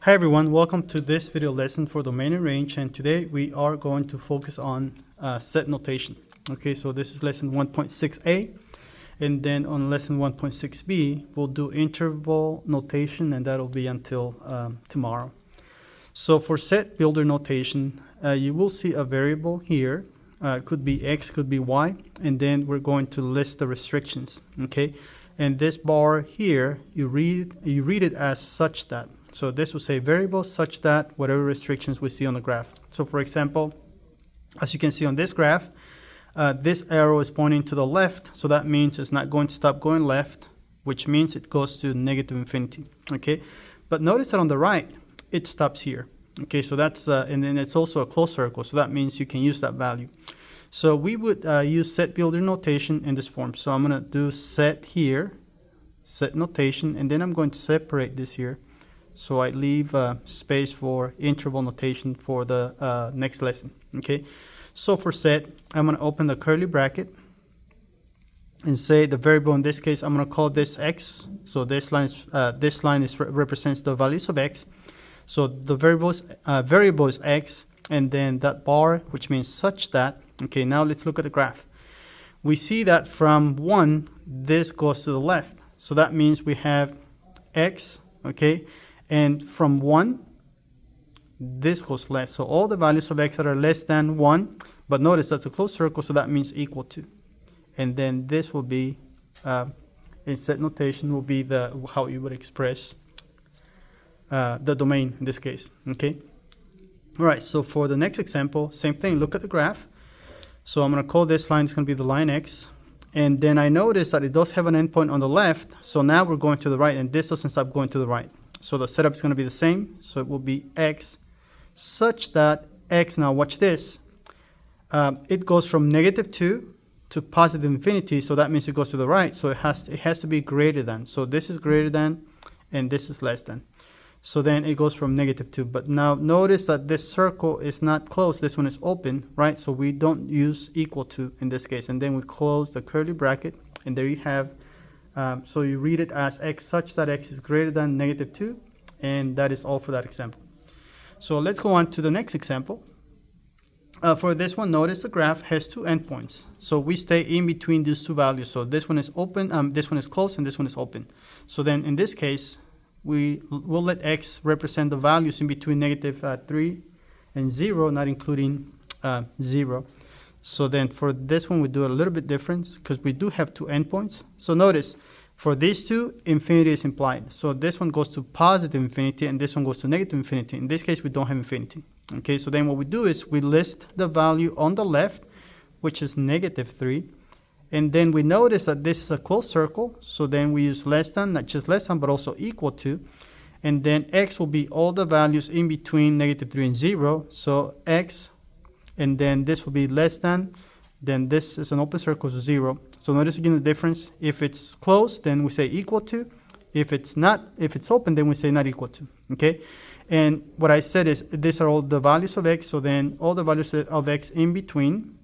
Hi everyone, welcome to this video lesson for domain and range, and today we are going to focus on set notation. Okay, so this is lesson 1.6a, and then on lesson 1.6b we'll do interval notation, and that'll be until tomorrow. So for set builder notation, you will see a variable here. It could be x, could be y, and then we're going to list the restrictions. Okay, and this bar here, you read it as such that. So this will say variable such that whatever restrictions we see on the graph. So for example, as you can see on this graph, this arrow is pointing to the left, so that means it's not going to stop going left, which means it goes to negative infinity. Okay, but notice that on the right, it stops here. Okay, so that's and then it's also a closed circle, so that means you can use that value. So we would use set builder notation in this form. So I'm going to do set here, set notation, and then I'm going to separate this here. So I leave space for interval notation for the next lesson. Okay, so for set, I'm going to open the curly bracket and say the variable in this case, I'm going to call this x. So this line represents the values of x. So the variable is x, and then that bar, which means such that. Okay, now let's look at the graph. We see that from 1, this goes to the left. So that means we have x, okay, and from 1, this goes left. So all the values of x that are less than 1, but notice that's a closed circle, so that means equal to. And then this will be, in set notation, will be how you would express the domain in this case. Okay. All right. So for the next example, same thing. Look at the graph. So I'm going to call this line, it's going to be the line x. And then I notice that it does have an endpoint on the left. So now we're going to the right, and this doesn't stop going to the right. So the setup is going to be the same. So it will be x such that x, now watch this. It goes from -2 to positive infinity. So that means it goes to the right. So it has to be greater than. So this is greater than, and this is less than. So then it goes from -2. But now notice that this circle is not closed. This one is open, right? So we don't use equal to in this case. And then we close the curly bracket, and there you have. So you read it as x such that x is greater than -2. And that is all for that example. So let's go on to the next example. For this one, notice the graph has 2 endpoints. So we stay in between these 2 values. So this one is open, this one is closed, and this one is open. So then in this case, we will let x represent the values in between -3 and 0, not including 0. So then for this one, we do a little bit different because we do have 2 endpoints. So notice, for these 2, infinity is implied. So this one goes to positive infinity, and this one goes to negative infinity. In this case, we don't have infinity. Okay, so then what we do is we list the value on the left, which is -3. And then we notice that this is a closed circle. So then we use less than, not just less than, but also equal to. And then x will be all the values in between -3 and 0. So x, and then this will be less than, then this is an open circle, so 0. So notice again the difference. If it's closed, then we say equal to. If it's open, then we say not equal to. Okay. And what I said is these are all the values of x. So then all the values of x in between.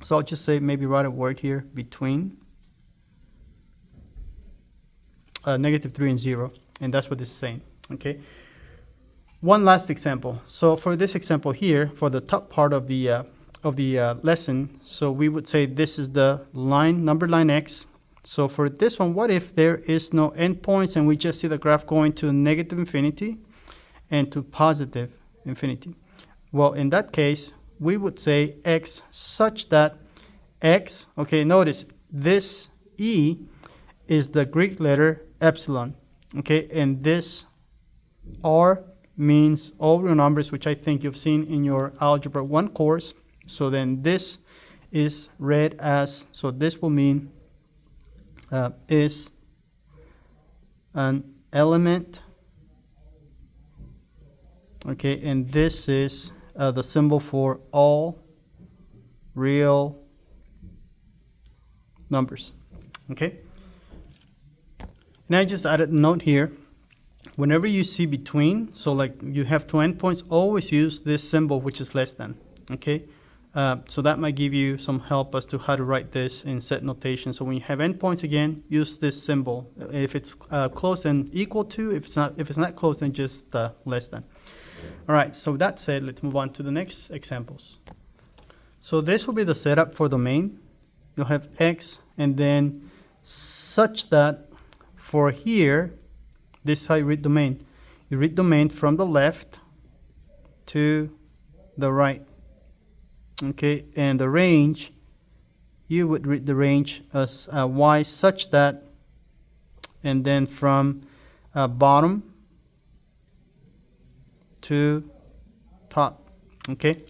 So I'll just say, maybe write a word here, between -3 and 0. And that's what this is saying. Okay. One last example. So for this example here, for the top part of the lesson, so we would say this is the line, number line x. So for this one, what if there is no endpoints and we just see the graph going to negative infinity and to positive infinity? Well, in that case, we would say x such that x, okay, notice this e is the Greek letter epsilon, okay, and this r means all real numbers, which I think you've seen in your Algebra 1 course. So then this is read as, so this will mean is an element, okay, and this is the symbol for all real numbers. Okay, and I just added a note here. Whenever you see between, so like you have 2 endpoints, always use this symbol, which is less than. Okay, So that might give you some help as to how to write this in set notation. So when you have endpoints, again, use this symbol. If it's close, then equal to. If it's not close, then just less than. All right. So that said, let's move on to the next examples. So this will be the setup for domain. You'll have x, and then such that for here, this is how you read domain. You read domain from the left to the right. Okay, and the range, you would read the range as y such that, and then from bottom to top. Okay,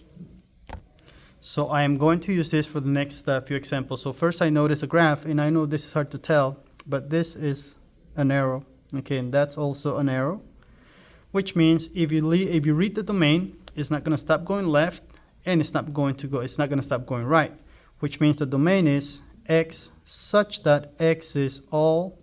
so I am going to use this for the next few examples. So first I notice a graph, and I know this is hard to tell, but this is an arrow. Okay, and that's also an arrow, which means if you read the domain, it's not going to stop going left, and it's not going to stop going right, which means the domain is x such that x is all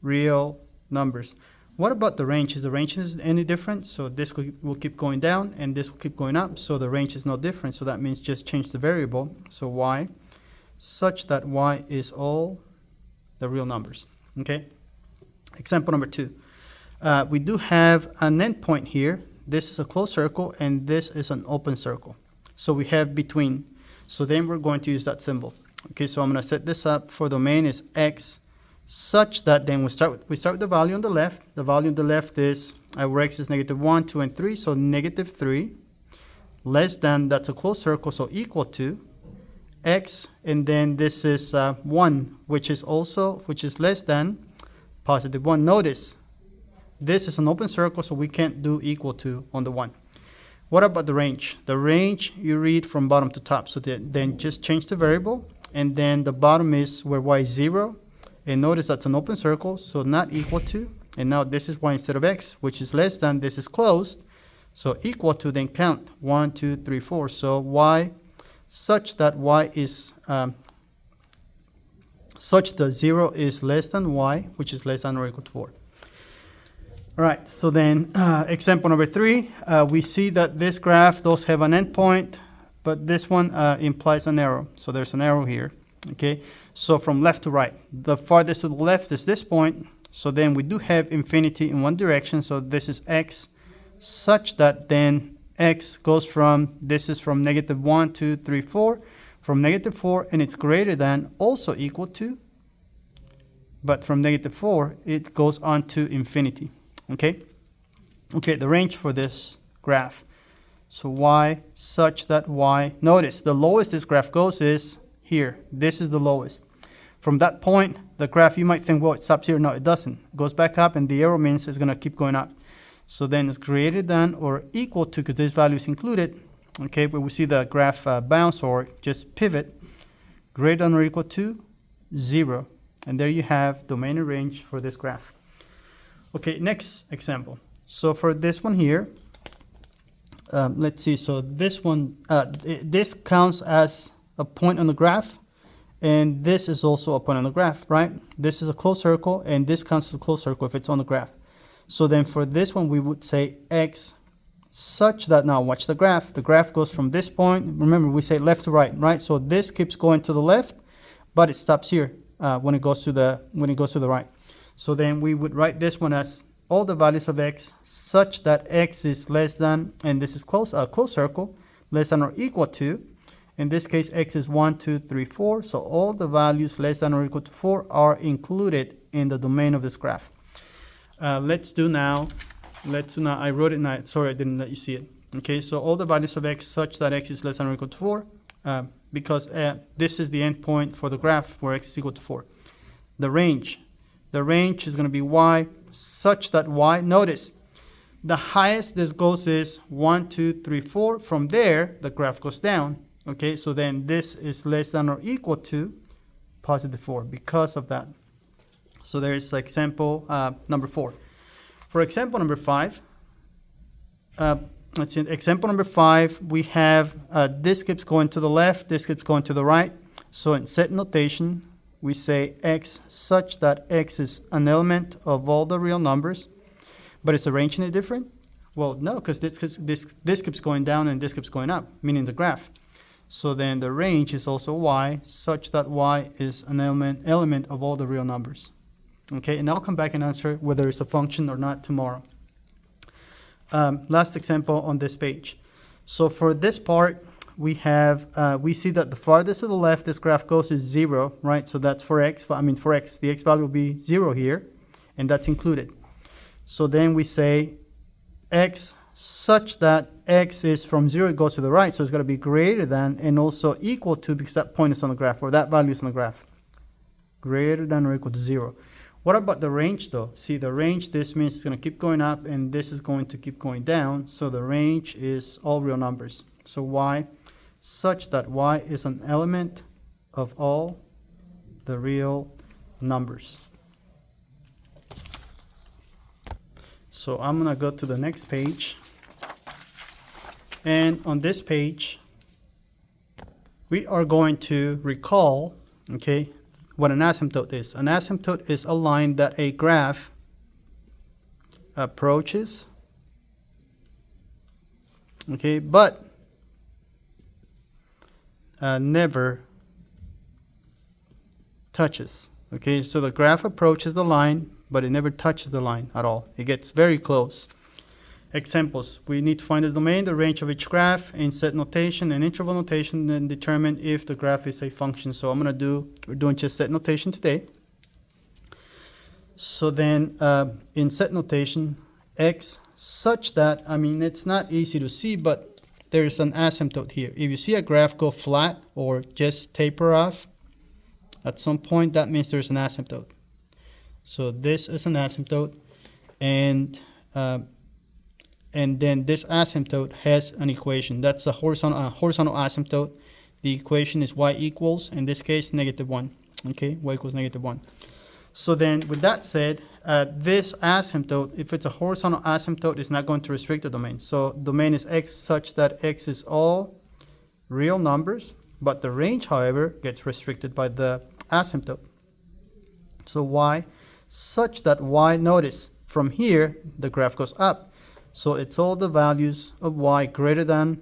real numbers. What about the range? Is the range any different? So this will keep going down, and this will keep going up, so the range is no different. So that means just change the variable. So y such that y is all the real numbers. Okay. Example number 2. We do have an endpoint here. This is a closed circle, and this is an open circle. So we have between. So then we're going to use that symbol. Okay, so I'm going to set this up for domain is x such that then we start with the value on the left. The value on the left is where x is -1, 2, and 3. So -3 less than, that's a closed circle, so equal to x, and then this is 1, which is less than +1. Notice this is an open circle, so we can't do equal to on the 1. What about the range? The range you read from bottom to top. So then just change the variable, and then the bottom is where y is 0. And notice that's an open circle, so not equal to. And now this is y instead of x, which is less than. This is closed. So equal to, then count 1, 2, 3, 4. So y such that y is such that 0 is less than y, which is less than or equal to 4. All right, so then example number 3, we see that this graph does have an endpoint, but this one implies an arrow. So there's an arrow here, okay? So from left to right, the farthest to the left is this point. So then we do have infinity in one direction. So this is x such that then x goes from, this is from -1, 2, 3, 4, from -4, and it's greater than, also equal to, but from -4, it goes on to infinity. Okay, the range for this graph. So y such that y, notice the lowest this graph goes is here. This is the lowest. From that point, the graph, you might think, well, it stops here. No, it doesn't. It goes back up, and the arrow means it's going to keep going up. So then it's greater than or equal to, because this value is included. Okay, but we see the graph bounce or just pivot, greater than or equal to 0. And there you have domain and range for this graph. Okay, next example. So for this one here, let's see. So this one, this counts as a point on the graph, and this is also a point on the graph, right? This is a closed circle, and this counts as a closed circle if it's on the graph. So then for this one, we would say x such that, now watch the graph. The graph goes from this point. Remember, we say left to right, right? So this keeps going to the left, but it stops here when it goes to the right. So then we would write this one as all the values of x such that x is less than, and this is closed circle, less than or equal to. In this case, x is 1, 2, 3, 4. So all the values less than or equal to 4 are included in the domain of this graph. Let's do now, I wrote it now, sorry, I didn't let you see it. Okay, so all the values of x such that x is less than or equal to 4, because this is the endpoint for the graph where x is equal to 4. The range is going to be y such that y, notice, the highest this goes is 1, 2, 3, 4. From there, the graph goes down. Okay, so then this is less than or equal to +4 because of that. So there's example number 4. For example number 5, let's see, example number 5, we have this keeps going to the left, this keeps going to the right. So in set notation, we say x such that x is an element of all the real numbers. But is the range any different? Well, no, because this keeps going down and this keeps going up, meaning the graph. So then the range is also y, such that y is an element of all the real numbers. Okay, and I'll come back and answer whether it's a function or not tomorrow. Last example on this page. So for this part, we have, we see that the farthest to the left this graph goes is 0, right? So that's for x, for x, the x value will be 0 here, and that's included. So then we say x such that x is from 0, it goes to the right, so it's got to be greater than and also equal to, because that point is on the graph, or that value is on the graph. Greater than or equal to 0. What about the range though? See, the range, this means it's going to keep going up and this is going to keep going down. So the range is all real numbers. So y such that y is an element of all the real numbers. So I'm going to go to the next page. And on this page, we are going to recall, okay, what an asymptote is. An asymptote is a line that a graph approaches, okay, but never touches. Okay, so the graph approaches the line, but it never touches the line at all. It gets very close. Examples: we need to find the domain, the range of each graph, in set notation and interval notation, and determine if the graph is a function. So we're doing just set notation today. So then in set notation, x such that, it's not easy to see, but there's an asymptote here. If you see a graph go flat or just taper off at some point, that means there's an asymptote. So this is an asymptote, and then this asymptote has an equation. That's a horizontal asymptote. The equation is y equals, in this case, -1. Okay, y equals -1. So then with that said, this asymptote, if it's a horizontal asymptote, is not going to restrict the domain. So domain is x such that x is all real numbers, but the range, however, gets restricted by the asymptote. So y such that y, notice, from here, the graph goes up. So it's all the values of y greater than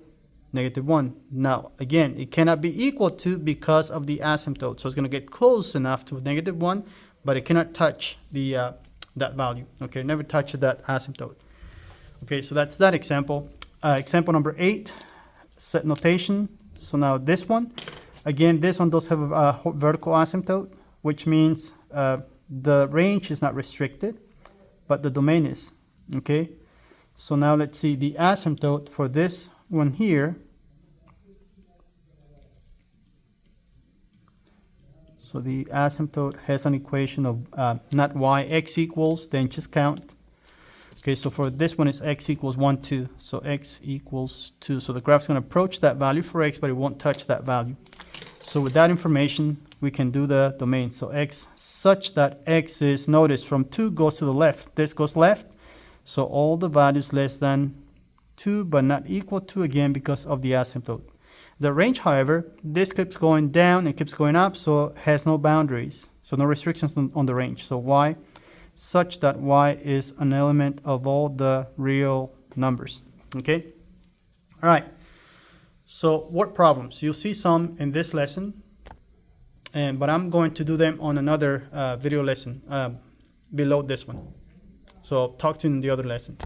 -1. Now, again, it cannot be equal to because of the asymptote. So it's going to get close enough to -1, but it cannot touch the that value. Okay, never touch that asymptote. Okay, so that's that example. Example number 8, set notation. So now this one, again, this one does have a vertical asymptote, which means the range is not restricted, but the domain is. Okay. So now let's see the asymptote for this one here. So the asymptote has an equation of not y, x equals, then just count. Okay, so for this one, it's x equals 1, 2. So x equals 2. So the graph's going to approach that value for x, but it won't touch that value. So with that information, we can do the domain. So x such that x is, notice, from 2 goes to the left. This goes left. So all the values less than 2, but not equal to, again, because of the asymptote. The range, however, this keeps going down, it keeps going up, so it has no boundaries. So no restrictions on the range. So y such that y is an element of all the real numbers. Okay? All right. So word problems. You'll see some in this lesson, but I'm going to do them on another video lesson below this one. So I'll talk to you in the other lesson.